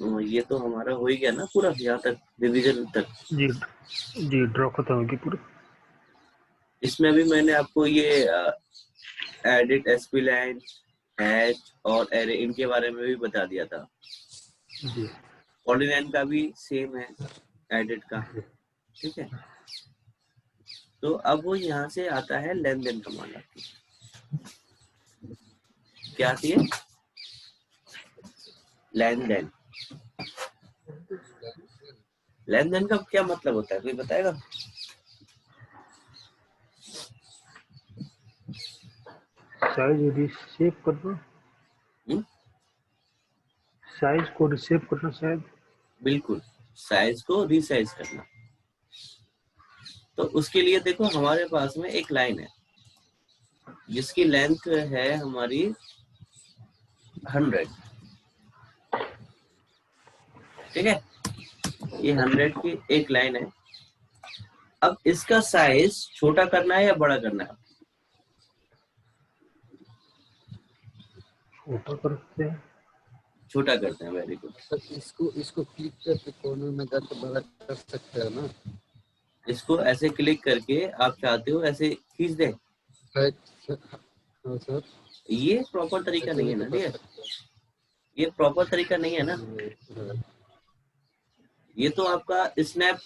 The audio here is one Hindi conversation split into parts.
ये तो हमारा हो ही गया ना पूरा, यहाँ तक रिवीजन तक। जी जी, ड्रॉ खत्म होगी पूरी। इसमें भी मैंने आपको ये एडिट एसपीलैन, हैश और एरे, इनके बारे में भी बता दिया था। जी पॉलीलाइन का भी सेम है एडिट का, ठीक है। तो अब वो यहाँ से आता है लेन देन कमांड आपकी, क्या आती है? लेन देन। लेन देन का क्या मतलब होता है, कोई बताएगा? साइज रिसेव करना, हुँ? साइज को रिसेव करना शायद। बिल्कुल, साइज को रीसाइज करना। तो उसके लिए देखो हमारे पास में एक लाइन है जिसकी लेंथ है हमारी 100, ठीक है। ये 100 की एक लाइन है। अब इसका साइज छोटा करना है या बड़ा करना है? छोटा करते हैं। छोटा करते हैं, वेरी गुड। तो इसको इसको क्लिक करके कॉर्नर में जाके बड़ा कर सकते हैं ना। इसको ऐसे क्लिक करके आप चाहते हो ऐसे खींच दें, हाँ सर, ये प्रॉपर तरीका ऐसे नहीं भी है तो ना कर डियर, सकते ये प्रॉपर तरीका नहीं है ना। हैं। ये तो आपका स्नैप,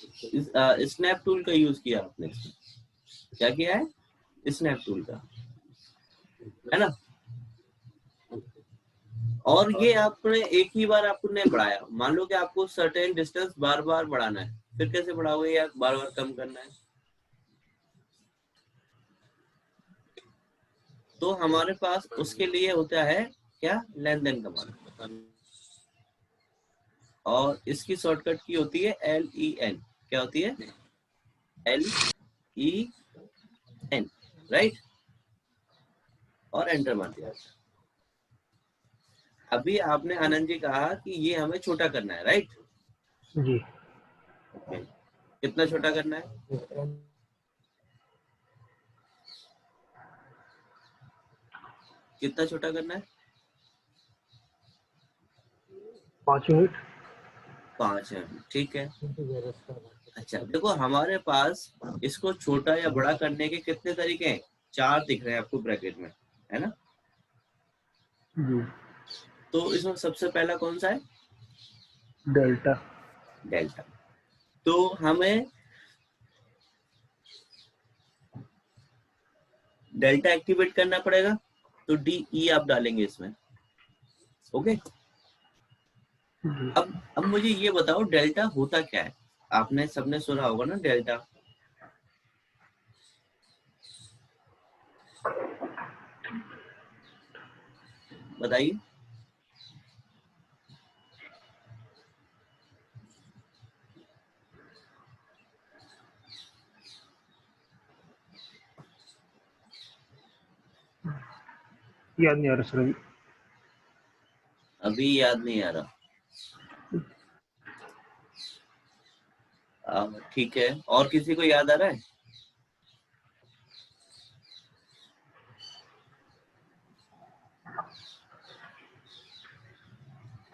स्नैप टूल का यूज किया आपने। क्या किया है? स्नैप टूल का, है ना। और ये आपने एक ही बार आपने बढ़ाया, मान लो कि आपको सर्टेन डिस्टेंस बार बार बढ़ाना है, फिर कैसे बढ़ाओगे या बार बार कम करना है? तो हमारे पास उसके लिए होता है क्या? लेन देन कमांड। और इसकी शॉर्टकट की होती है LEN। क्या होती है? LEN, right. और एंटर मार दिया। अभी आपने आनंद जी कहा कि ये हमें छोटा करना है, राइट। जी ओके, कितना छोटा करना है? कितना छोटा करना है? 5 यूनिट। 5 है, ठीक है। अच्छा देखो हमारे पास इसको छोटा या बड़ा करने के कितने तरीके हैं? 4 दिख रहे हैं आपको ब्रैकेट में, है ना। जी, तो इसमें सबसे पहला कौन सा है? डेल्टा। डेल्टा। तो हमें डेल्टा एक्टिवेट करना पड़ेगा, तो DE आप डालेंगे इसमें, ओके। जी अब मुझे ये बताओ डेल्टा होता क्या है? आपने सबने सुना होगा ना डेल्टा। बताइए। याद नहीं आ रहा सर अभी। अभी याद नहीं आ रहा, ठीक है। और किसी को याद आ रहा है?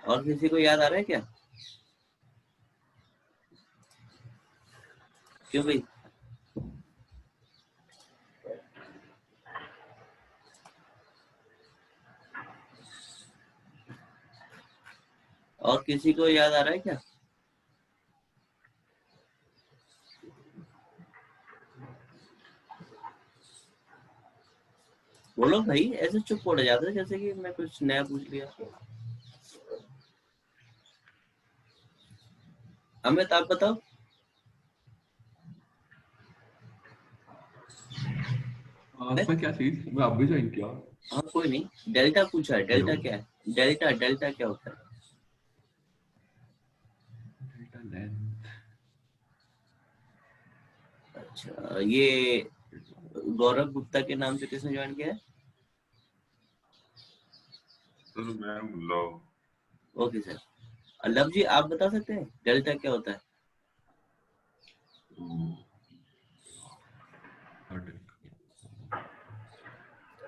और किसी को याद आ रहा है क्या? क्यों भाई? और किसी को याद आ रहा है क्या? बोलो भाई, ऐसे चुप पड़ जाते हैं जैसे कि मैं कुछ नया पूछ लिया। अमित आप बताओ। इसमें क्या चीज, मैं अभी ज्वाइन किया। हाँ कोई नहीं, डेल्टा पूछा है। डेल्टा हेलो, क्या है? डेल्टा, डेल्टा क्या होता है? Delta length. अच्छा, ये गौरव गुप्ता के नाम से किसने ज्वाइन किया है? सर मैं लव। Okay sir. लव जी आप बता सकते हैं डेल्टा क्या होता है?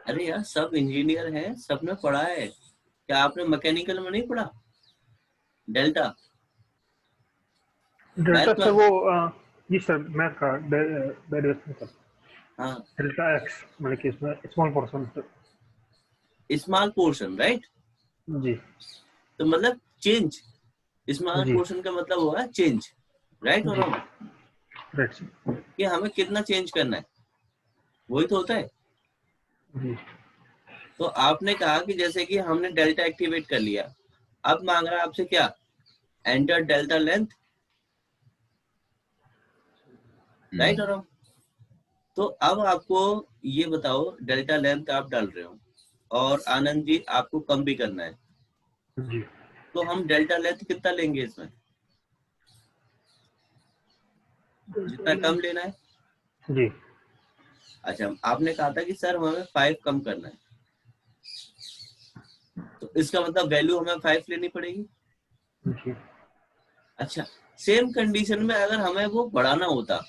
अरे यार सब इंजीनियर हैं, सबने पढ़ा है। क्या आपने मैकेनिकल में नहीं पढ़ा? डेल्टा डेल्टा मैथ सर में। वो जी सर मैथ का डेरिवेशन का हाँ, डेल्टा एक्स मतलब कि इसमें small portion small portion, right. जी तो मतलब चेंज, स्मॉल जी पोर्शन का मतलब हुआ चेंज, राइट और जी रॉन्ग, राइट सर कि हमें कितना चेंज करना है, वही तो होता है। जी तो आपने कहा कि जैसे कि हमने डेल्टा एक्टिवेट कर लिया, अब मांग रहा है आपसे क्या, एंटर डेल्टा लेंथ, राइट और रॉन्ग। तो अब आपको ये बताओ, डेल्टा लेंथ आप डाल रहे हो और आनंद जी आपको कम भी करना है, जी तो हम डेल्टा लेंथ कितना लेंगे इसमें, जितना कम लेना है। जी अच्छा, आपने कहा था कि सर हमें 5 कम करना है, तो इसका मतलब वैल्यू हमें 5 लेनी पड़ेगी। जी अच्छा, सेम कंडीशन में अगर हमें वो बढ़ाना होता,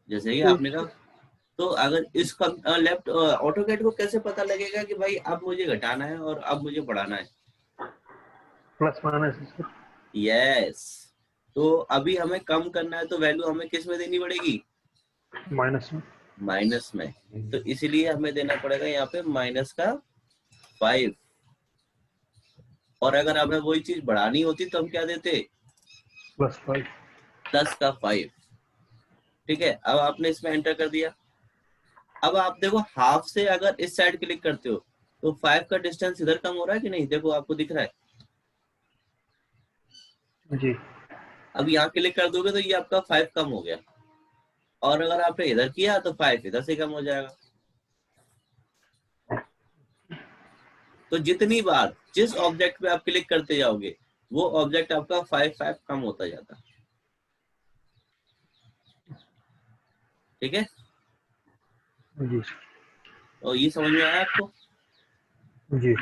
जैसे कि तो आपने कहा, तो अगर इस लेफ्ट ऑटोकैड को कैसे पता लगेगा कि भाई अब मुझे घटाना है और अब मुझे बढ़ाना है। प्लस माइनस सर यस, तो अभी हमें कम करना है, तो वैल्यू हमें किस में देनी पड़ेगी, माइनस में माइनस में। तो इसीलिए हमें देना पड़ेगा यहाँ पे माइनस का 5। और अगर हमें वही चीज बढ़ानी होती तो हम क्या देते, प्लस 5 प्लस का 5। ठीक है, अब आपने इसमें एंटर कर दिया। अब आप देखो, हाफ से अगर इस साइड क्लिक करते हो तो 5 का डिस्टेंस इधर कम हो रहा है कि नहीं, देखो आपको दिख रहा है। जी अब यहाँ क्लिक कर दोगे तो ये आपका 5 कम हो गया, और अगर आपने इधर किया तो 5 इधर से कम हो जाएगा। तो जितनी बार जिस ऑब्जेक्ट पे आप क्लिक करते जाओगे वो ऑब्जेक्ट आपका 5 कम होता जाता। ठीक है, जी तो ये समझ में आया आपको। जी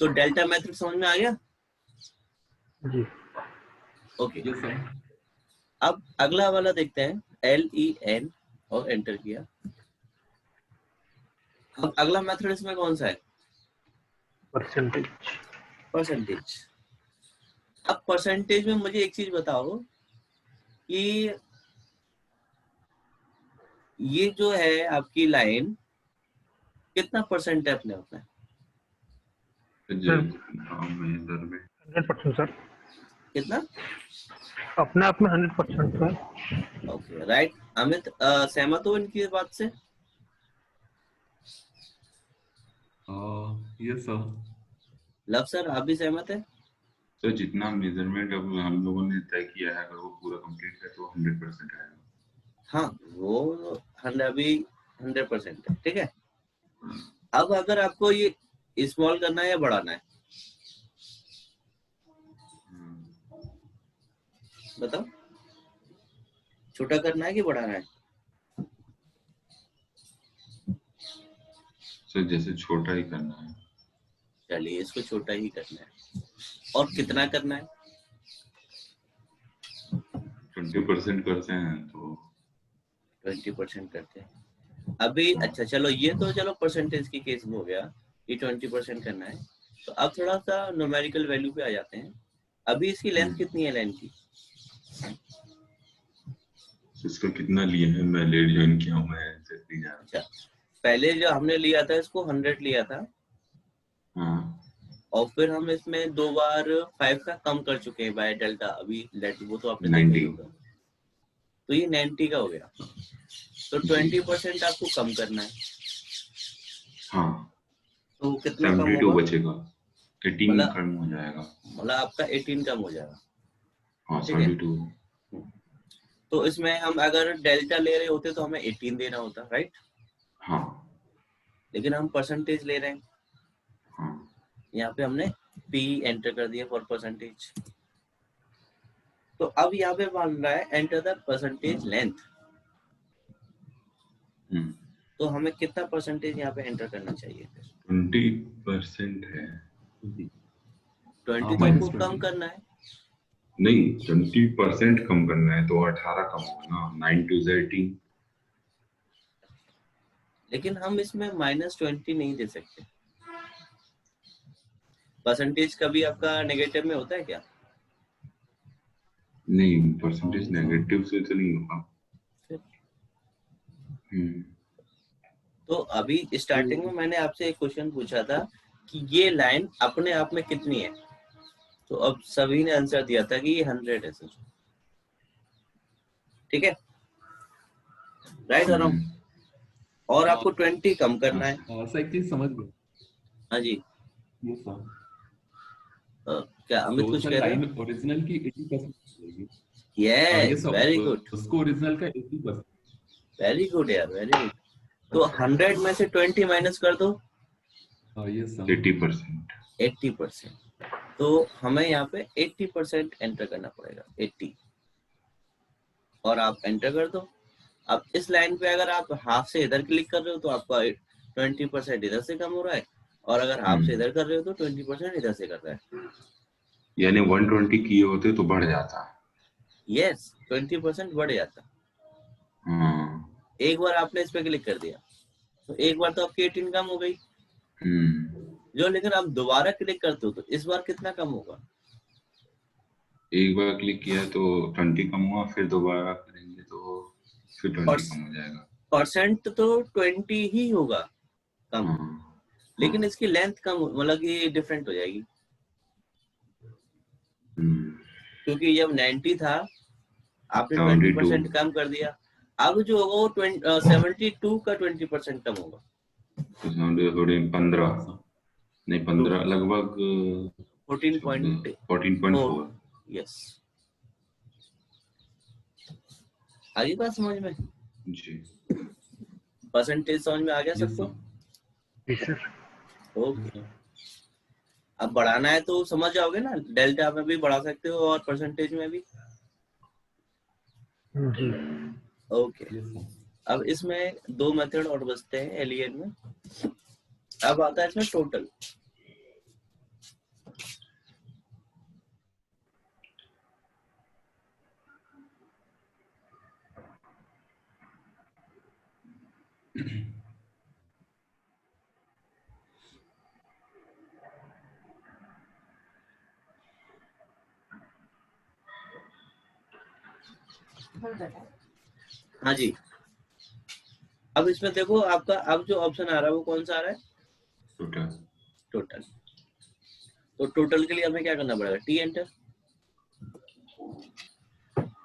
तो डेल्टा मेथड समझ में आ गया। जी ओके, यस सर। अब अगला वाला देखते हैं, LEN और एंटर किया। अब अगला मेथड इसमें कौन सा है, परसेंटेज परसेंटेज। अब परसेंटेज में मुझे एक चीज बताओ कि ये जो है आपकी लाइन कितना परसेंट है अपने आप में, सर में इधर में 100% सर कितना। अपने आप में 100% सर ओके, राइट। अमित सहमत हो इनकी बात से। Yes sir. लव सर, आप भी सहमत है। सर जितना मेजरमेंट अब हम लोगों ने तय किया है अगर वो पूरा कंप्लीट है तो 100% आएगा। हाँ, वो 100 अभी 100% है। ठीक है, अब अगर आपको ये स्मॉल करना है या बढ़ाना है, बताओ, छोटा करना है कि बढ़ाना है। सर जैसे छोटा ही करना है। चलिए इसको छोटा ही करना है, और कितना करना है, 20% करते हैं तो 20% करते हैं अभी। अच्छा चलो, ये तो चलो परसेंटेज की केस में हो गया कि 20% करना है। तो अब थोड़ा सा न्यूमेरिकल वैल्यू पे आ जाते हैं। अभी इसकी लेंथ कितनी है, लाइन की। इसका कितना लिया है, मैं लेट ज्वाइन किया हूँ, मैं एग्जैक्टली जान। अच्छा, पहले जो हमने लिया था इसको 100 लिया था, हाँ और फिर हम इसमें 2 बार 5 का कम कर चुके हैं बाय डेल्टा। अभी लेट वो तो आपने देखा ही 90 होगा। तो ये 90 का हो गया, तो 20% आपको कम करना है। हाँ तो कितना कम 72 होगा, बचेगा, 18 मतलब कम हो जाएगा। मतलब आपका 18 कम हो जाएगा। हाँ ठीक है, 72। तो इसमें हम अगर डेल्टा ले रहे होते तो हमें 18 देना होता, राइट। हाँ लेकिन हम परसेंटेज ले रहे हैं, हाँ यहाँ पे हमने P एंटर कर दिया फॉर परसेंटेज। तो अब यहाँ पे बन रहा है एंटर द परसेंटेज लेंथ। तो हमें कितना परसेंटेज यहाँ पे एंटर करना चाहिए, 20% है। 20 तो माइनस आपको कम 20। करना है। नहीं 20% कम करना है तो 18 कम होगा ना, 9 2 18। लेकिन हम इसमें -20 नहीं दे सकते, परसेंटेज कभी आपका नेगेटिव में होता है क्या? नहीं, परसेंटेज नेगेटिव से तो नहीं होगा। तो अभी स्टार्टिंग में मैंने आपसे एक क्वेश्चन पूछा था कि ये लाइन अपने आप में कितनी है, तो अब सभी ने आंसर दिया था कि ये 100 है सर। ठीक है, राइट और रॉन्ग? और आपको 20 कम करना है। सर एक चीज समझ गए। हाँ जी, ये सर क्या अमित तो कुछ सर कह रहे लाइन हो? ओरिजिनल की 80% जाएगी। ये यस, सर वेरी गुड, उसको ओरिजिनल का 80%। वेरी गुड यार, वेरी गुड। तो 100 में से 20 माइनस कर दो, ये सर 80%। 80%। तो हमें यहाँ पे 80% एंटर करना पड़ेगा, 80। और आप एंटर कर दो। अब इस लाइन पे अगर आप हाफ से इधर क्लिक कर रहे हो तो आपका 20% इधर से कम हो रहा है, और अगर हाफ से इधर कर रहे हो तो 20% इधर से कर रहा है। यानी 120 किए होते तो बढ़ जाता। यस, 20% बढ़ जाता। एक बार आपने इस पे क्लिक कर दिया तो एक बार तो आपकी 18 कम हो गई, जो लेकिन आप दोबारा क्लिक करते हो तो इस बार कितना कम होगा? एक बार क्लिक किया तो 20 कम हुआ, फिर दोबारा करेंगे तो फिर 20 कम हो जाएगा। परसेंट तो 20 ही होगा कम, लेकिन इसकी लेंथ कम, मतलब कि डिफरेंट हो जाएगी। क्योंकि जब 90 था आपने 20% कम कर दिया, अब जो होगा वो 72 का 20% कम होगा। थोड़े 15 नहीं 15 लगभग 14.4। यस, आ गई बात समझ में? जी परसेंटेज समझ में आ गया सबको? ओके, अब बढ़ाना है तो समझ जाओगे ना, डेल्टा में भी बढ़ा सकते हो और परसेंटेज में भी। जी। ओके, अब इसमें दो मेथड और बचते हैं एलियन में। अब आता है इसमें टोटल। हाँ जी, अब इसमें देखो आपका अब जो ऑप्शन आ रहा है वो कौन सा आ रहा है? टोटल। तो टोटल के लिए हमें क्या करना पड़ेगा? T enter.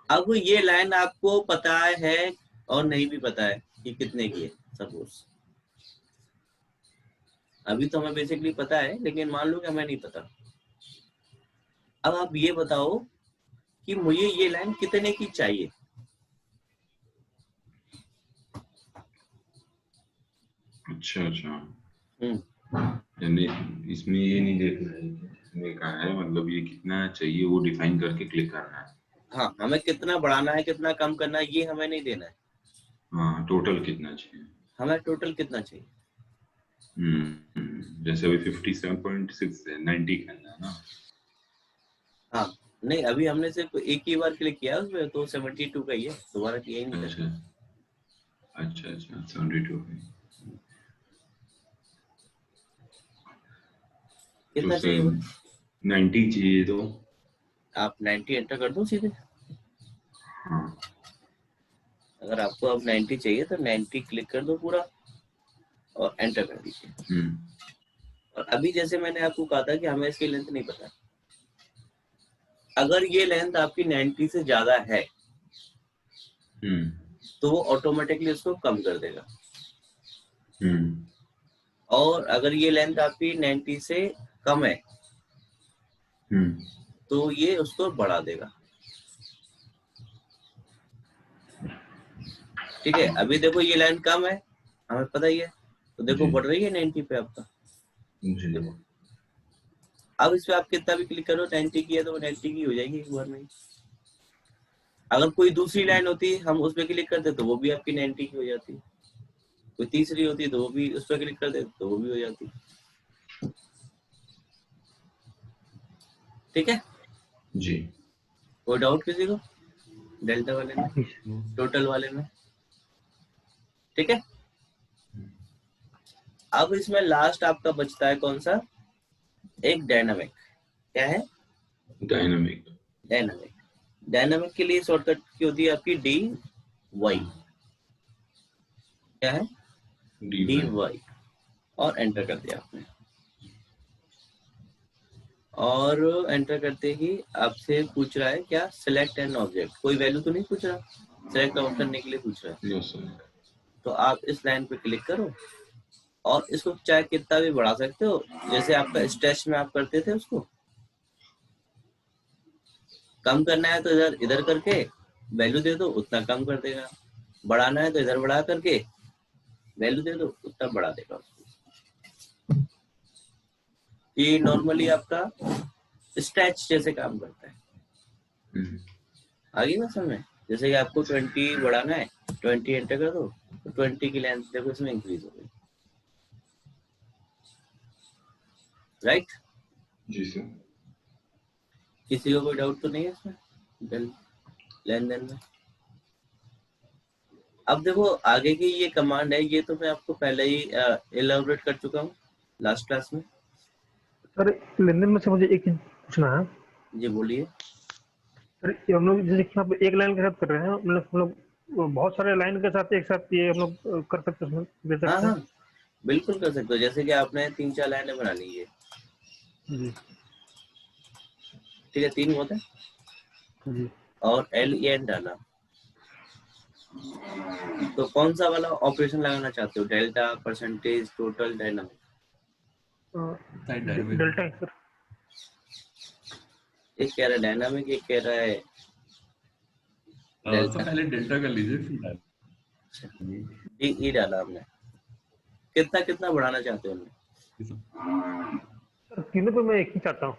अब ये लाइन आपको पता है और नहीं भी पता है कि कितने की है, सपोज अभी तो हमें बेसिकली पता है, लेकिन मान लो कि हमें नहीं पता। अब आप ये बताओ कि मुझे ये लाइन कितने की चाहिए? अच्छा यानी इसमें ये नहीं देखना है इसमें कहा है, मतलब ये कितना चाहिए वो डिफाइन करके क्लिक करना है। हाँ, हमें कितना बढ़ाना है कितना कम करना है ये हमें नहीं देना है। हाँ, टोटल कितना चाहिए, हमें टोटल कितना चाहिए। जैसे अभी 57.6 है, 90 करना है ना। हाँ, नहीं अभी हमने सिर्फ एक ही बार क्लिक किया उसमें, तो 72 का ही है, दोबारा किया ही नहीं करना। अच्छा 72 है। कितना चाहिए? 90 चाहिए तो आप 90 एंटर कर दो सीधे। हाँ। अगर आपको अब 90 चाहिए तो 90 क्लिक कर दो पूरा और एंटर कर दीजिए। और अभी जैसे मैंने आपको कहा था कि हमें इसकी लेंथ नहीं पता, अगर ये लेंथ आपकी 90 से ज्यादा है तो वो ऑटोमेटिकली उसको कम कर देगा। और अगर ये लेंथ आपकी 90 से कम है तो ये उसको बढ़ा देगा। ठीक है, अभी देखो ये लाइन कम है, हमें पता ही है, तो देखो बढ़ रही है 90 पे आपका। देखो अब इस पे आप कितना भी क्लिक करो, 90 की है तो 90 की हो जाएगी एक बार में। अगर कोई दूसरी लाइन होती हम उस पे क्लिक करते तो वो भी आपकी 90 की हो जाती। कोई तीसरी होती तो वो भी उस पर क्लिक करते तो वो भी हो जाती। ठीक है जी। कोई डाउट किसी को डेल्टा वाले में, टोटल वाले में? ठीक है, अब इसमें लास्ट आपका बचता है कौन सा? एक डायनामिक। क्या है? डायनामिक। डायनामिक। डायनामिक के लिए शॉर्टकट की होती है आपकी डी वाई। क्या है? D Y. और एंटर कर दिया आपने, और एंटर करते ही आपसे पूछ रहा है क्या, सिलेक्ट एन ऑब्जेक्ट। कोई वैल्यू तो नहीं पूछ रहा, सिलेक्ट ऑफ करने के लिए पूछ रहा है। Yes sir. तो आप इस लाइन पे क्लिक करो और इसको चाहे कितना भी बढ़ा सकते हो, जैसे आपका स्ट्रेच में आप करते थे उसको। कम करना है तो इधर इधर करके वैल्यू दे दो, उतना कम कर देगा। बढ़ाना है तो इधर बढ़ा करके वैल्यू दे दो, उतना बढ़ा देगा। ये नॉर्मली आपका स्ट्रेच जैसे काम करता है। आगे ना समझ, जैसे कि आपको 20 बढ़ाना है, 20 एंटर कर दो तो 20 की लेंथ देखो इसमें इंक्रीज हो गई। राइट? जी सर। किसी को कोई डाउट तो नहीं है इसमें लेन देन में? अब देखो आगे की ये कमांड है, ये तो मैं आपको पहले ही एलाबोरेट कर चुका हूँ लास्ट क्लास में। सर लेनदेन में से मुझे एक चीज पूछना है। जी बोलिए। सर ये हम लोग जैसे कि यहाँ पे एक लाइन के साथ कर रहे हैं, मतलब हम लोग बहुत सारे लाइन के साथ एक साथ ये हम लोग कर सकते हैं, दे हाँ सकते हाँ हैं। बिल्कुल कर सकते हो। जैसे कि आपने 3-4 लाइनें बना ली है, जी ठीक है, 3 होता है, जी। और LEN डाला, तो कौन सा वाला ऑपरेशन लगाना चाहते हो, delta, percentage, total, dynamic? Delta है सर। एक कह रहा है डायनामिक, एक कह रहा है सब डेल्टा। पहले डेल्टा कर लीजिए फिर DE डाला हमने। कितना कितना बढ़ाना चाहते हो उनमें? सर तीनों पे मैं एक ही चाहता हूँ।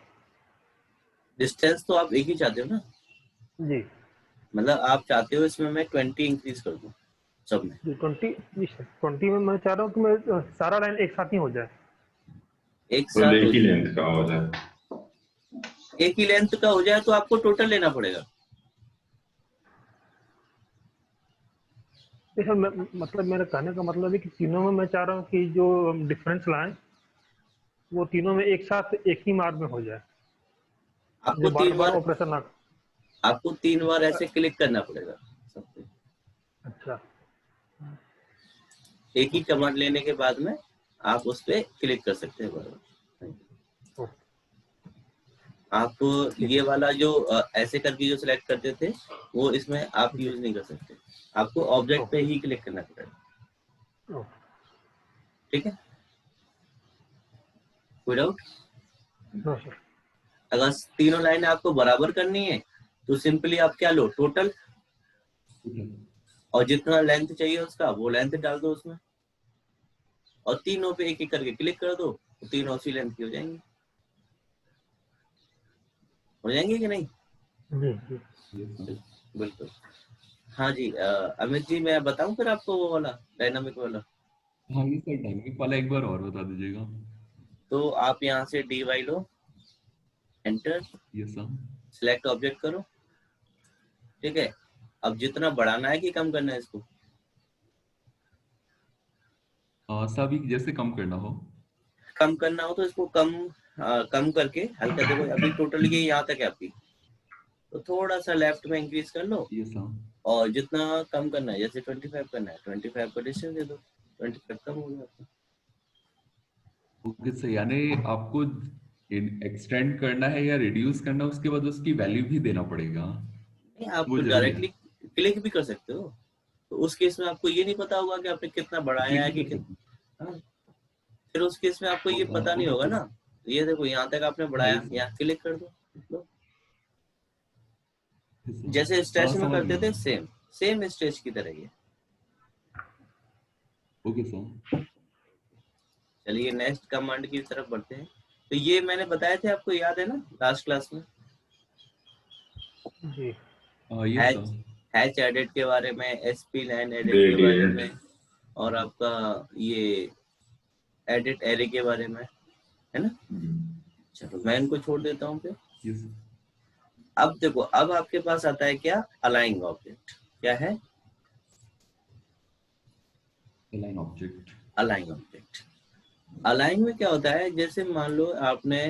डिस्टेंस तो आप एक ही चाहते हो ना, जी मतलब आप चाहते हो इसमें मैं 20 इंक्रीज कर दूं सब में। जी 20। जी सर 20 में मैं चाह रहा हूँ कि मैं सारा लाइन एक साथ ही हो जाए। एक तो साथ एक हो ही जाए, लेंथ का हो जाए। एक ही लेंथ का हो जाए तो आपको टोटल लेना पड़ेगा। नहीं सर मतलब मेरा कहने का मतलब है कि तीनों में मैं चाह रहा हूँ कि जो डिफरेंस लाएं वो तीनों में एक साथ एक ही मार्ग में हो जाए, आपको जो बार 3 बार बार, ऑपरेशन ना। आपको 3 बार ऐसे क्लिक करना पड़ेगा सब पे। अच्छा एक ही कमांड लेने के बाद में आप उस पे क्लिक कर सकते हैं बराबर। ओ, आप ठीक ये वाला जो ऐसे करके जो सिलेक्ट करते थे वो इसमें आप है। जी यूज नहीं कर सकते, आपको ओ, ऑब्जेक्ट पे ही क्लिक करना पड़ेगा। ओ, ठीक है, कोई डाउट? No sir. अगर तीनों लाइन आपको बराबर करनी है तो सिंपली आप क्या लो, टोटल, और जितना लेंथ चाहिए उसका वो लेंथ डाल दो उसमें, और तीनों पे एक एक करके क्लिक कर दो तो तीनों उसी लेंथ की हो जाएंगी। हो जाएंगे कि नहीं? जी जी। बिल्कुल। हाँ जी, अमित जी मैं बताऊं फिर आपको वो वाला डायनामिक वाला। हाँ ये सर डायनामिक वाला एक बार और बता दीजिएगा। तो आप यहाँ से DY लो, एंटर, ये सर सिलेक्ट ऑब्जेक्ट करो, ठीक है। अब जितना बढ़ाना है कि कम करना है इसको? सभी जैसे कम करना हो। कम करना हो तो इसको कम, कम करके हल्का, देखो अभी टोटल ये यहाँ तक है आपकी, तो थोड़ा सा लेफ्ट में इंक्रीज कर लो, ये सर और जितना कम करना है, जैसे 25 करना है, 25 का डिस्टेंस दे दो, 25 कम हो गया आपका। ओके सर, यानी आपको एक्सटेंड करना है या रिड्यूस करना है उसके बाद उसकी वैल्यू भी देना पड़ेगा। नहीं, आप वो जरूरी है। डायरेक्टली क्लिक भी कर सकते हो, तो उस केस में आपको ये नहीं पता होगा कि आपने कितना बढ़ाया क्लिक है भी कि कर सकते हाँ, फिर उस केस में आपको ये हैं। पता नहीं ओके होगा सर। ना। ये देखो यहाँ तक आपने हाँ बढ़ाया, ये सर। यहाँ क्लिक कर दो, लो। ये जैसे सर स्ट्रेच में समझ करते गया थे, मैं। सेम सेम स्ट्रेच की तरह ही। Okay sir. चलिए नेक्स्ट कमांड की तरफ बढ़ते हैं। तो ये मैंने बताए थे, आपको याद है ना लास्ट क्लास में, जी ये हैच, सर हैच एडिट के बारे में, SP लाइन एडिट के बारे ग्रेडियंट। में, और आपका ये एडिट एरे के बारे में, है ना। चलो मैं इनको छोड़ देता हूँ फिर। ये सर अब देखो, अब आपके पास आता है क्या, अलाइन ऑब्जेक्ट। क्या है? Line object. Align object. Align में क्या होता है, जैसे मान लो आपने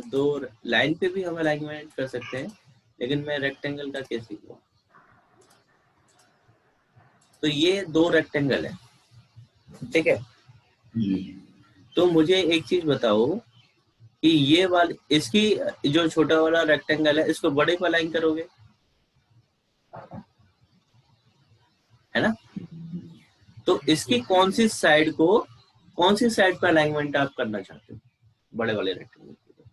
दो लाइन पे भी हम अलाइनमेंट कर सकते हैं, लेकिन मैं रेक्टेंगल का केस लिखूँ। तो ये दो रेक्टेंगल है, ठीक है। तो मुझे एक चीज बताओ कि ये वाली, इसकी जो छोटा वाला रेक्टेंगल है, इसको बड़े पर अलाइन करोगे, है ना। तो इसकी कौन सी साइड पर अलाइनमेंट आप करना चाहते हो, बड़े वाले रेक्टेंगल की?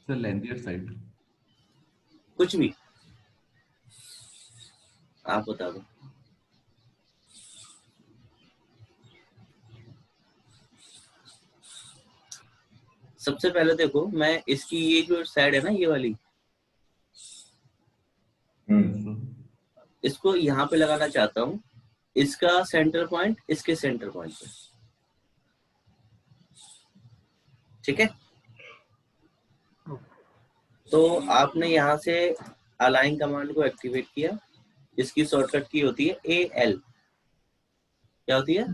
Sir lengthier side. कुछ भी आप बता दो। सबसे पहले देखो, मैं इसकी ये जो साइड है ना, ये वाली, इसको यहाँ पे लगाना चाहता हूँ। इसका सेंटर पॉइंट इसके सेंटर पॉइंट पे, ठीक है। तो आपने यहाँ से अलाइन कमांड को एक्टिवेट किया। इसकी शॉर्टकट की होती है AL। क्या होती है?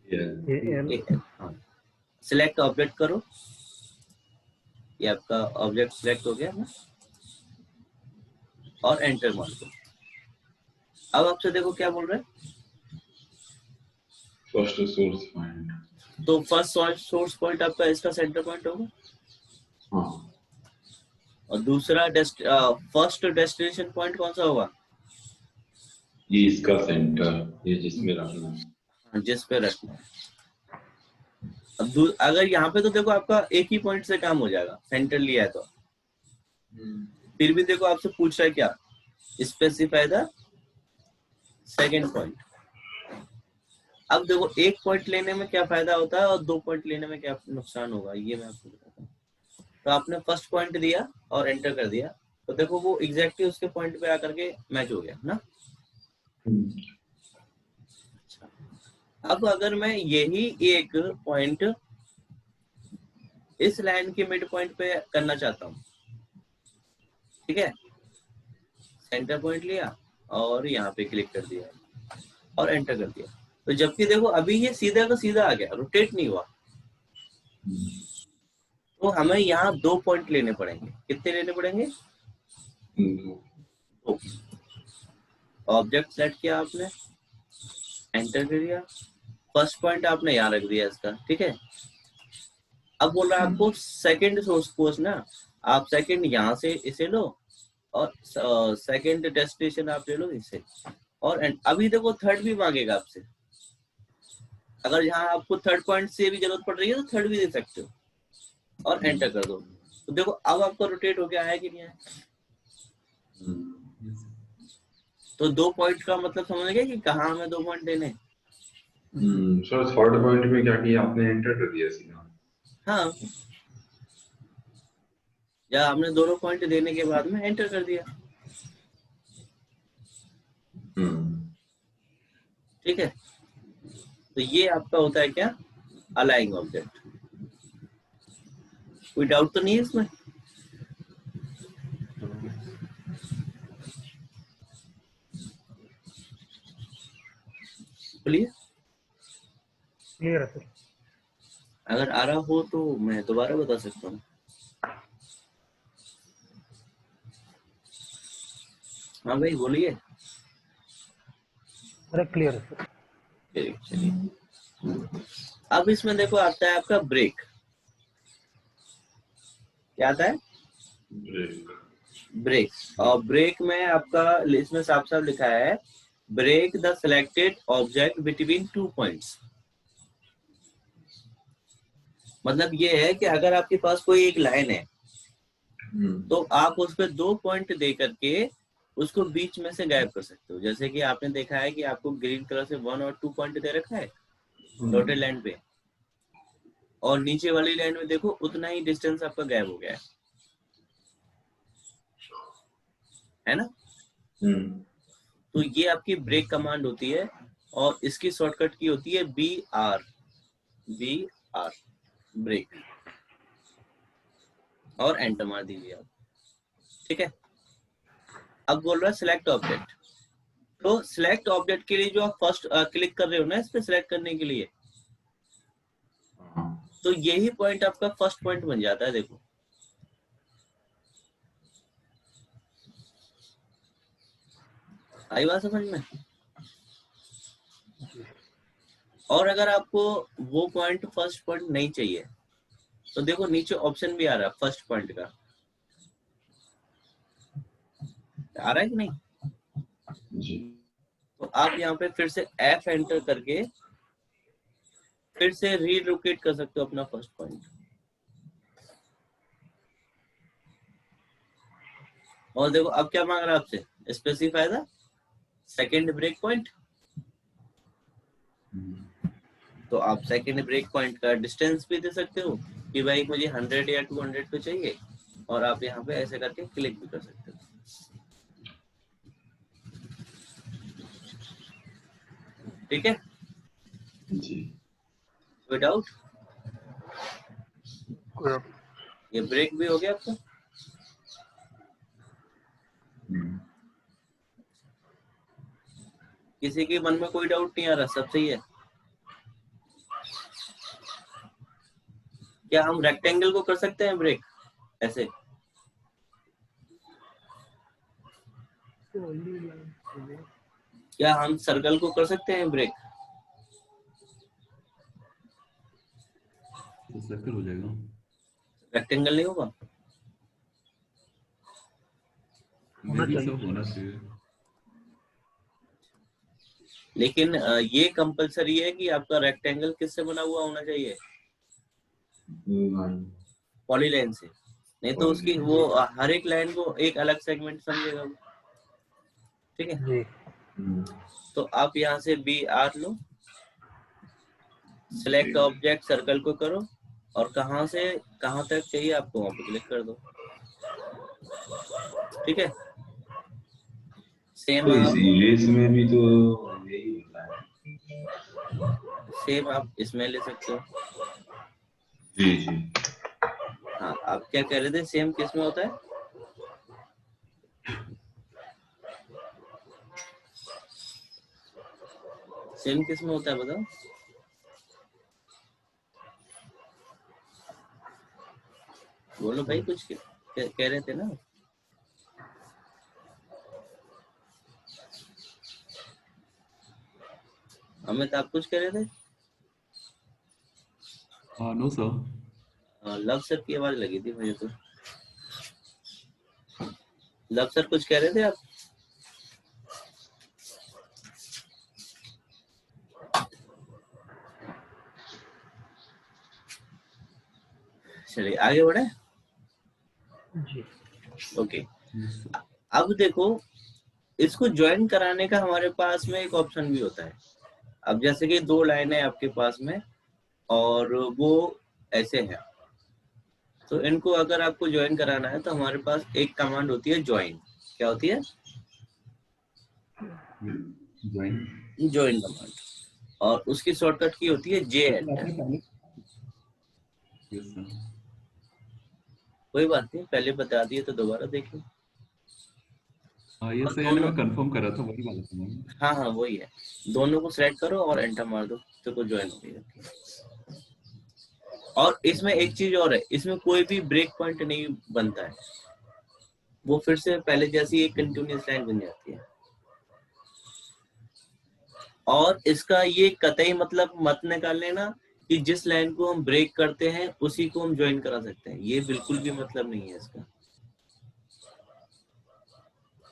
AL। हाँ, सिलेक्ट ऑब्जेक्ट करो। ये आपका ऑब्जेक्ट सिलेक्ट हो गया ना, और एंटर मार दो। अब आपसे देखो क्या बोल रहा है। First source point. तो फर्स्ट सोर्स पॉइंट आपका इसका सेंटर पॉइंट होगा, हाँ, और दूसरा फर्स्ट डेस्टिनेशन पॉइंट कौन सा होगा? ये इसका सेंटर, ये जिसमें रखना है। जिस पे रखना है। अब अगर यहाँ पे तो देखो आपका एक ही पॉइंट से काम हो जाएगा, सेंटर लिया है तो। फिर भी देखो आपसे पूछ रहा है क्या, स्पेसिफाई द सेकंड पॉइंट। अब देखो एक पॉइंट लेने में क्या फायदा होता है और दो पॉइंट लेने में क्या नुकसान होगा, ये मैं आपको बताता हूँ। तो आपने फर्स्ट पॉइंट दिया और एंटर कर दिया, तो देखो वो एग्जैक्टली उसके पॉइंट पे आकर के मैच हो गया ना। अब अगर मैं यही एक पॉइंट इस लाइन के मिड पॉइंट पे करना चाहता हूँ, ठीक है, सेंटर पॉइंट लिया और यहाँ पे क्लिक कर दिया और एंटर कर दिया, तो जबकि देखो अभी ये सीधा का सीधा आ गया, रोटेट नहीं हुआ। तो हमें यहाँ दो पॉइंट लेने पड़ेंगे। कितने लेने पड़ेंगे? दो। ऑब्जेक्ट सेलेक्ट किया आपने, एंटर कर दिया, फर्स्ट पॉइंट आपने यहाँ रख दिया इसका, ठीक है। अब बोल रहा है आपको सेकंड सोर्स पोज ना, आप सेकंड यहाँ से इसे लो और सेकंड डेस्टिनेशन आप ले लो इसे, और अभी देखो थर्ड भी मांगेगा आपसे। अगर यहाँ आपको थर्ड पॉइंट से भी जरूरत पड़ रही है तो थर्ड भी दे सकते हो, और एंटर कर दो। तो देखो अब आपका रोटेट होके आया कि नहीं आया। तो दो पॉइंट का मतलब समझ गए कि कहाँ हमें दो पॉइंट देने। सर थर्ड पॉइंट में क्या किया आपने, एंटर कर दिया सीधा? हाँ, या आपने दोनों पॉइंट देने के बाद में एंटर कर दिया, ठीक है। तो ये आपका होता है क्या, अलाइंग ऑब्जेक्ट। कोई डाउट तो नहीं है इसमें? बोलिए, क्लियर है सर। अगर आ रहा हो तो मैं दोबारा बता सकता हूँ। हाँ भाई बोलिए। अरे क्लियर है सर। चलिए, अब इसमें देखो आता है आपका ब्रेक। क्या आता है? ब्रेक। और ब्रेक में आपका इसमें साफ साफ लिखा है, break the selected object between 2 points. मतलब ये है कि अगर आपके पास कोई एक लाइन है तो आप उस पर 2 पॉइंट दे करके उसको बीच में से गायब कर सकते हो। जैसे कि आपने देखा है कि आपको ग्रीन कलर से 1 और 2 पॉइंट दे रखा है डॉटेड लाइन पे, और नीचे वाली लाइन में देखो उतना ही डिस्टेंस आपका गायब हो गया है ना। तो ये आपकी ब्रेक कमांड होती है, और इसकी शॉर्टकट की होती है BR। ब्रेक, और एंटर मार दीजिए आप, ठीक है। अब बोल रहा है सिलेक्ट ऑब्जेक्ट। तो सिलेक्ट ऑब्जेक्ट के लिए जो आप फर्स्ट क्लिक कर रहे हो ना इस पे सिलेक्ट करने के लिए, हाँ तो यही पॉइंट आपका फर्स्ट पॉइंट बन जाता है। देखो आई बात समझ में। और अगर आपको वो पॉइंट फर्स्ट पॉइंट नहीं चाहिए तो देखो नीचे ऑप्शन भी आ रहा है फर्स्ट पॉइंट का, आ रहा है कि नहीं? जी तो आप यहाँ पे फिर से F एंटर करके फिर से रीलोकेट कर सकते हो अपना फर्स्ट पॉइंट। और देखो अब क्या मांग रहा है आपसे, specify the second break point. तो आप सेकेंड ब्रेक पॉइंट का डिस्टेंस भी दे सकते हो कि भाई मुझे 100 या 200 पे चाहिए, और आप यहाँ पे ऐसे करके क्लिक भी कर सकते हो। ठीक है, जी कोई डाउट? कोई आप- ये ब्रेक भी हो गया आपका। किसी के मन में कोई डाउट नहीं आ रहा, सब सही है? क्या हम रेक्टेंगल को कर सकते हैं ब्रेक ऐसे? क्या हम सर्कल को कर सकते हैं ब्रेक? तो सर्कल हो जाएगा। रेक्टेंगल नहीं होगा? होना मेबी चाहिए। सब होना चाहिए। लेकिन ये कंपलसरी है कि आपका रेक्टेंगल किससे बना हुआ होना चाहिए? पॉलीलाइन से, नहीं तो उसकी वो हर एक लाइन को एक अलग सेगमेंट समझेगा वो। ठीक है, जी तो आप यहाँ से बी आर लो, सिलेक्ट ऑब्जेक्ट सर्कल को करो, और कहाँ से कहाँ तक चाहिए आपको वहां पे क्लिक कर दो। ठीक है, सेम तो इस आप इमेज में भी तो यही होता है। सेम आप इसमें ले सकते हो। जी जी हाँ, आप क्या कह रहे थे, सेम किस में होता है? सेम किस में होता है बताओ? बोलो भाई, कुछ कह रहे थे ना? अमित आप कुछ कह रहे थे? No sir. लव सर की आवाज लगी थी मुझे तो। लव सर कुछ कह रहे थे आप? चलिए आगे बढ़े। जी ओके, अब देखो इसको ज्वाइन कराने का हमारे पास में एक ऑप्शन भी होता है। अब जैसे कि दो लाइन है आपके पास में और वो ऐसे है, तो इनको अगर आपको ज्वाइन कराना है तो हमारे पास एक कमांड होती है ज्वाइन। क्या होती है? ज्वाइन। ज्वाइन कमांड, और उसकी शॉर्टकट की होती है जे एंटर। Yes sir. कोई बात नहीं, पहले बता दिए तो दोबारा देख लो। यस सर, यानी मैं कंफर्म कर रहा था, वही वाला था मैम। हाँ हाँ वही है, दोनों को सिलेक्ट करो और एंटर मार दो तो कुछ ज्वाइन हो गया। और इसमें एक चीज और है, इसमें कोई भी ब्रेक पॉइंट नहीं बनता है, वो फिर से पहले जैसी एक कंटिन्यूअस लाइन बन जाती है। और इसका ये कतई मतलब मत निकाल लेना कि जिस लाइन को हम ब्रेक करते हैं उसी को हम ज्वाइन करा सकते हैं, ये बिल्कुल भी मतलब नहीं है इसका।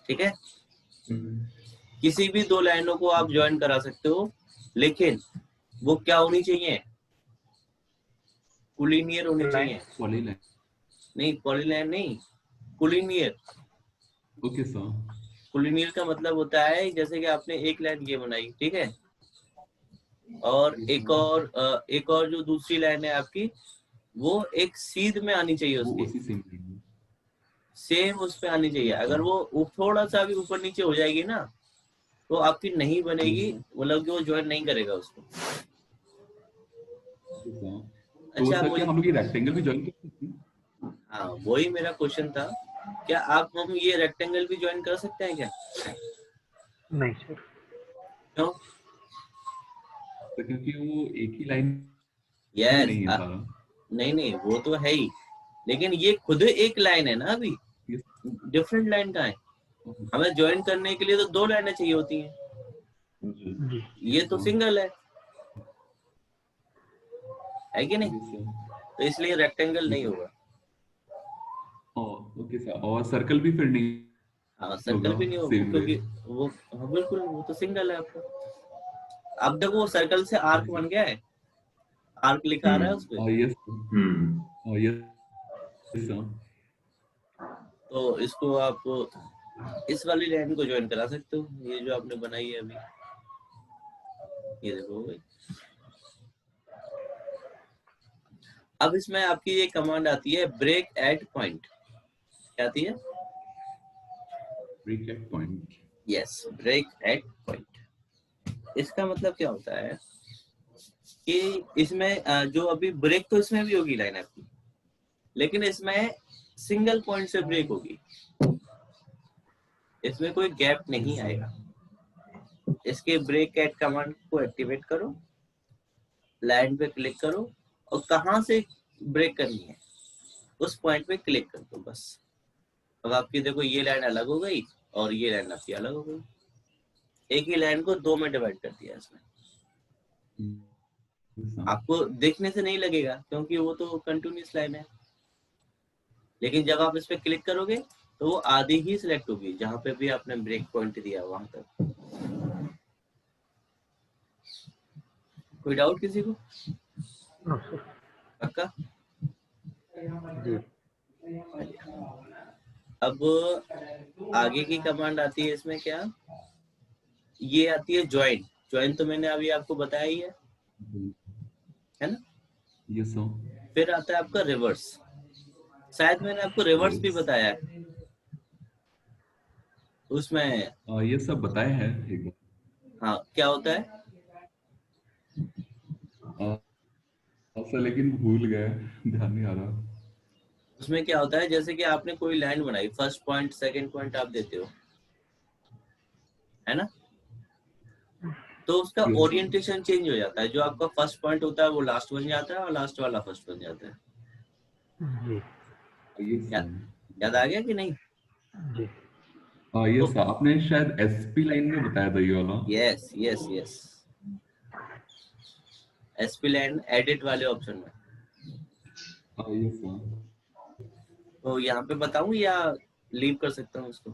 ठीक है, किसी भी दो लाइनों को आप ज्वाइन करा सकते हो, लेकिन वो क्या होनी चाहिए? कुलीनियर होनी चाहिए। पॉलीलाइन। नहीं पॉलीलाइन नहीं, कुलीनियर। Okay sir. कुलीनियर का मतलब होता है जैसे कि आपने एक लाइन ये बनाई, ठीक है, और एक और जो दूसरी लाइन है आपकी वो एक सीध में आनी चाहिए, वो उसकी उसी सेम लाइन। सेम उस पे आनी चाहिए। अगर वो थोड़ा सा भी ऊपर नीचे हो जाएगी ना तो आपकी नहीं बनेगी, मतलब कि वो ज्वाइन नहीं करेगा उसको। तो अच्छा सर मुझे, क्या हम लोग ये रेक्टेंगल भी ज्वाइन कर सकते हैं? हाँ वही मेरा क्वेश्चन था, क्या आप हम ये रेक्टेंगल भी ज्वाइन कर सकते हैं क्या? नहीं सर। क्यों? तो क्योंकि वो एक ही लाइन में यस, नहीं है सारा। नहीं नहीं वो तो है ही, लेकिन ये खुद एक लाइन है ना, अभी ये डिफरेंट लाइन का है। हमें ज्वाइन करने के लिए तो 2 लाइनें चाहिए होती हैं, जी जी ये तो सिंगल है कि नहीं? ये सर। तो इसलिए रेक्टेंगल नहीं होगा। ओके सर, और सर्कल भी फिर नहीं हाँ, सर्कल होगा भी नहीं होगा सेम वे। क्योंकि वो, हाँ बिल्कुल, वो तो सिंगल है आपका। अब देखो वो सर्कल से आर्क बन गया है, आर्क लिखा आ रहा है उस पे। Yes yes sir. तो इसको आप इस वाली लाइन को ज्वाइन करा सकते हो, ये जो आपने बनाई है अभी, ये देखो भाई। अब इसमें आपकी ये कमांड आती है ब्रेक एट पॉइंट। क्या आती है? Break at point. Yes, break at point. इसका मतलब क्या होता है कि इसमें जो अभी ब्रेक तो इसमें भी होगी लाइन आपकी, लेकिन इसमें सिंगल पॉइंट से ब्रेक होगी, इसमें कोई गैप नहीं आएगा। इसके ब्रेक एट कमांड को एक्टिवेट करो, लाइन पे क्लिक करो, और कहां से ब्रेक करनी है उस पॉइंट पे क्लिक कर दो बस। अब आपकी देखो ये लाइन अलग हो गई और ये लाइन आपकी अलग हो गई, एक ही लाइन को 2 में डिवाइड कर दिया इसमें। आपको देखने से नहीं लगेगा क्योंकि वो तो कंटिन्यूअस लाइन है, लेकिन जब आप इस पे क्लिक करोगे तो वो आधी ही सिलेक्ट होगी जहां पे भी आपने ब्रेक पॉइंट दिया वहां तक। कोई डाउट किसी को? हाँ सर। पक्का? जी अब आगे की कमांड आती है इसमें क्या, ये आती है ज्वाइन। ज्वाइन तो मैंने अभी आपको बताया ही है ना? Yes sir. फिर आता है आपका रिवर्स, शायद मैंने आपको रिवर्स भी बताया है उसमें। ये सब बताए हैं एक बार। हाँ, क्या होता है? सर लेकिन भूल गए, ध्यान नहीं आ रहा। उसमें क्या होता है, जैसे कि आपने कोई लाइन बनाई, फर्स्ट पॉइंट सेकंड पॉइंट आप देते हो, है ना? तो उसका यस सर। ओरिएंटेशन चेंज हो जाता है, जो आपका फर्स्ट पॉइंट होता है वो लास्ट बन जाता है और लास्ट वाला फर्स्ट बन जाता है। जी यस या, याद आ गया कि नहीं? जी सर। यस तो सर, आपने शायद एसपी लाइन में बताया था ये वाला। Yes yes yes, SP line edit वाले ऑप्शन में। Yes sir. तो यहाँ पे बताऊं या लीव कर सकता हूँ इसको?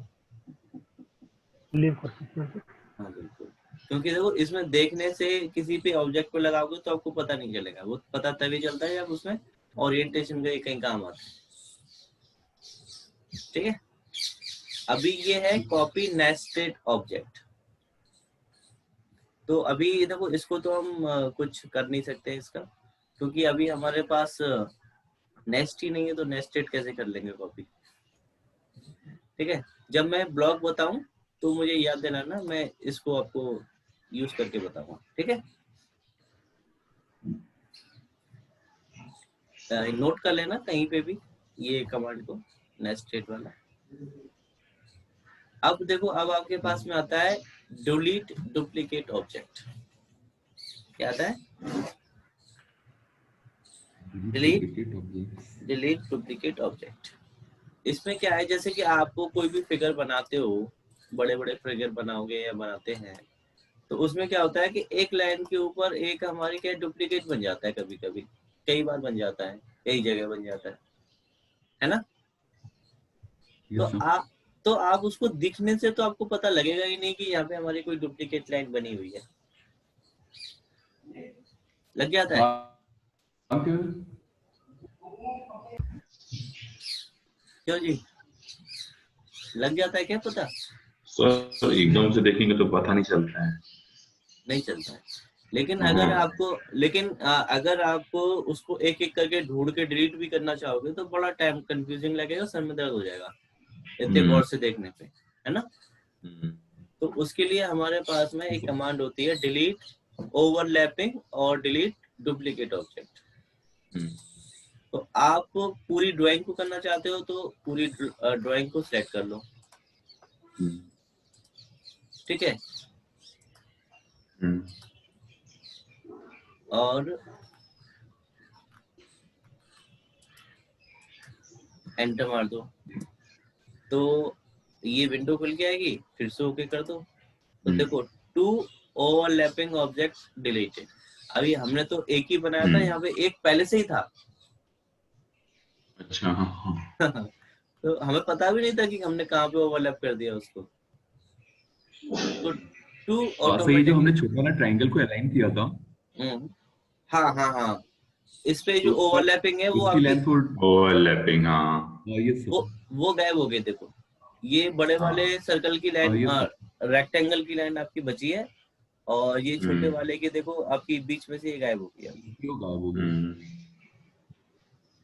लीव कर सकते हैं सर। हाँ बिल्कुल, क्योंकि देखो इसमें देखने से किसी पे ऑब्जेक्ट पे लगाओगे तो आपको पता नहीं चलेगा, वो पता तभी चलता है जब उसमें ओरिएंटेशन का कहीं काम आता है। ठीक है, अभी ये है कॉपी नेस्टेड ऑब्जेक्ट। तो अभी देखो इसको तो हम कुछ कर नहीं सकते इसका, क्योंकि अभी हमारे पास नेस्ट ही नहीं है, तो नेस्टेड कैसे कर लेंगे कॉपी? ठीक है, जब मैं ब्लॉक बताऊं तो मुझे याद देना ना, मैं इसको आपको यूज करके बताऊंगा। ठीक है, नोट कर लेना कहीं पे भी ये कमांड को, नेस्टेड वाला। अब देखो, अब आपके पास में आता है डिलीट डुप्लीकेट ऑब्जेक्ट। क्या आता है? Delete duplicate object. इसमें क्या है, जैसे कि आपको कोई भी फिगर बनाते हो, बड़े बड़े फिगर बनाओगे या बनाते हैं, तो उसमें क्या होता है कि एक लाइन के ऊपर एक हमारी क्या डुप्लीकेट बन जाता है, कभी कभी कई बार बन जाता है, कई जगह बन जाता है ना? तो यस सर। आप उसको दिखने से तो आपको पता लगेगा ही नहीं कि यहाँ पे हमारी कोई डुप्लीकेट लाइन बनी हुई है। लग जाता है? क्यों जी, लग जाता है क्या पता? सर एकदम से देखेंगे तो पता नहीं चलता है। नहीं चलता है, लेकिन अगर हाँ। आपको अगर आप उसको एक एक करके ढूंढ के डिलीट भी करना चाहोगे तो बड़ा टाइम कंफ्यूजिंग लगेगा, सर में दर्द हो जाएगा इतने हम्म गौर से देखने पे, है ना? हम्म तो उसके लिए हमारे पास में एक कमांड होती है डिलीट ओवरलैपिंग और डिलीट डुप्लीकेट ऑब्जेक्ट। हम्म तो आप पूरी ड्राइंग को करना चाहते हो तो पूरी ड्राइंग को सिलेक्ट कर लो। हम्म ठीक है, हम्म, और एंटर मार दो तो ये विंडो खुल के आएगी, फिर से ओके कर दो तो देखो 2 ओवरलैपिंग ऑब्जेक्ट्स डिलीटेड। अभी हमने तो एक ही बनाया था, यहाँ पे एक पहले से ही था। अच्छा, हाँ हाँ, तो हमें पता भी नहीं था कि हमने कहाँ पे ओवरलैप कर दिया उसको। तो 2 और सही, जो ऑटोमेटिक, हमने छोटा वाला ट्रायंगल को अलाइन किया था, हाँ हाँ हाँ, इस पे जो उसका ओवरलैपिंग है वो उसकी आपकी लेंथ और ओवरलैपिंग, हाँ ये सब, वो गायब हो गए। देखो ये बड़े वाले हाँ, सर्कल की लाइन, ये सब, रेक्टेंगल की लाइन आपकी बची है, और ये छोटे हम्म, वाले के देखो आपकी बीच में से ये गायब हो गया। क्यों गायब हो गया? हम्म,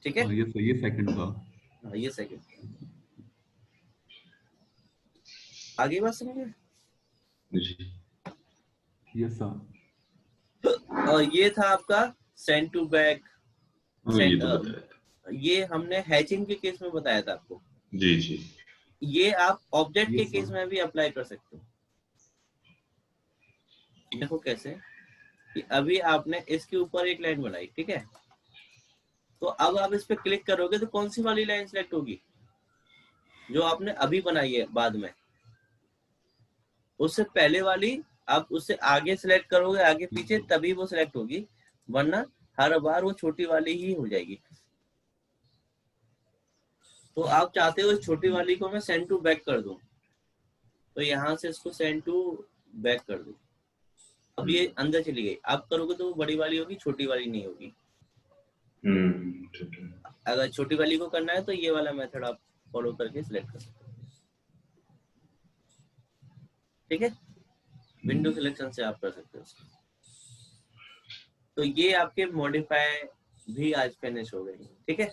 ठीक है, ये सही, ये सेकंड था। हाँ ये सेकंड। आगे बात समझे? जी, ये सब, और ये था आपका सेंड टू बैक। हाँ ये तो बताया था। ये हमने हैचिंग के केस में बताया था आपको। जी जी, ये आप ऑब्जेक्ट ये के सब, केस में भी अप्लाई कर सकते हो। देखो कैसे, कि अभी आपने इसके ऊपर एक लाइन बनाई, ठीक है, तो अब आप इस पे क्लिक करोगे तो कौन सी वाली लाइन सिलेक्ट होगी? जो आपने अभी बनाई है बाद में, उससे पहले वाली। आप उससे आगे सिलेक्ट करोगे, आगे पीछे, तभी वो सिलेक्ट होगी, वरना हर बार वो छोटी वाली ही हो जाएगी। तो आप चाहते हो इस छोटी वाली को मैं सेंड टू बैक कर दूं, तो यहाँ से इसको सेंड टू बैक कर दूं। अब ये अंदर चली गई, आप करोगे तो वो बड़ी वाली होगी, छोटी वाली नहीं होगी। ठीक है, अगर छोटी वाली को करना है तो ये वाला मेथड आप फॉलो करके सिलेक्ट कर सकते हो। ठीक है, विंडो सिलेक्शन से आप कर सकते हो। तो ये आपके मॉडिफाई भी आज फिनिश हो गई। ठीक है,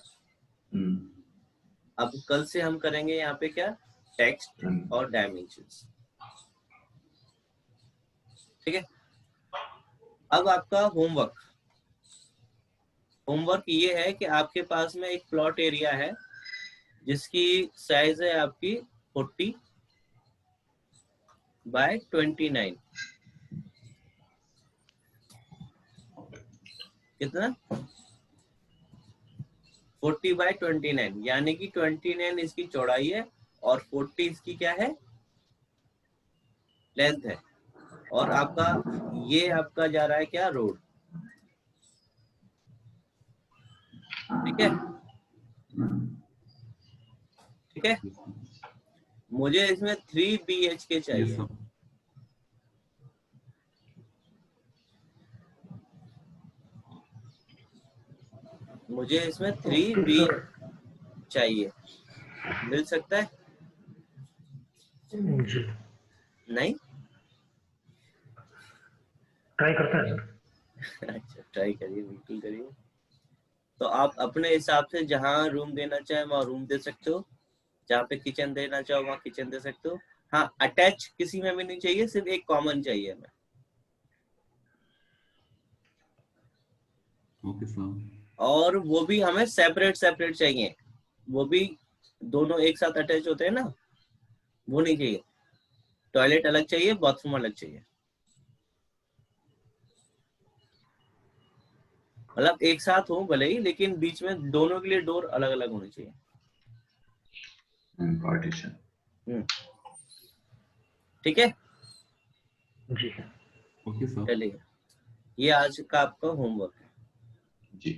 अब कल से हम करेंगे यहाँ पे क्या, टेक्स्ट और डायमेंशंस। ठीक है, अब आपका होमवर्क ये है कि आपके पास में एक प्लॉट एरिया है जिसकी साइज है आपकी 40 बाय 29। कितना? 40 बाय 29, यानी कि 29 इसकी चौड़ाई है और 40 इसकी क्या है, लेंथ है। और आपका ये आपका जा रहा है क्या, रोड। ठीक है, ठीक है, मुझे इसमें 3 BHK ये चाहिए। सब, मुझे इसमें 3B चाहिए, मिल सकता है? जी, नहीं? ट्राई करते हैं सर। अच्छा, ट्राई करिए, बिल्कुल करिए। तो आप अपने हिसाब से जहाँ रूम देना चाहे वहाँ रूम दे सकते हो, जहाँ पे किचन देना चाहो वहाँ किचन दे सकते हो। हाँ, अटैच किसी में भी नहीं चाहिए, सिर्फ एक कॉमन चाहिए हमें। Okay sir. और वो भी हमें सेपरेट सेपरेट चाहिए, वो भी दोनों एक साथ अटैच होते हैं ना, वो नहीं चाहिए। टॉयलेट अलग चाहिए, बाथरूम अलग चाहिए, मतलब एक साथ हो भले ही, लेकिन बीच में दोनों के लिए डोर अलग अलग होनी चाहिए। पार्टीशन, ठीक है, जी। Okay sir. चलिए, ये आज का आपका होमवर्क है। जी।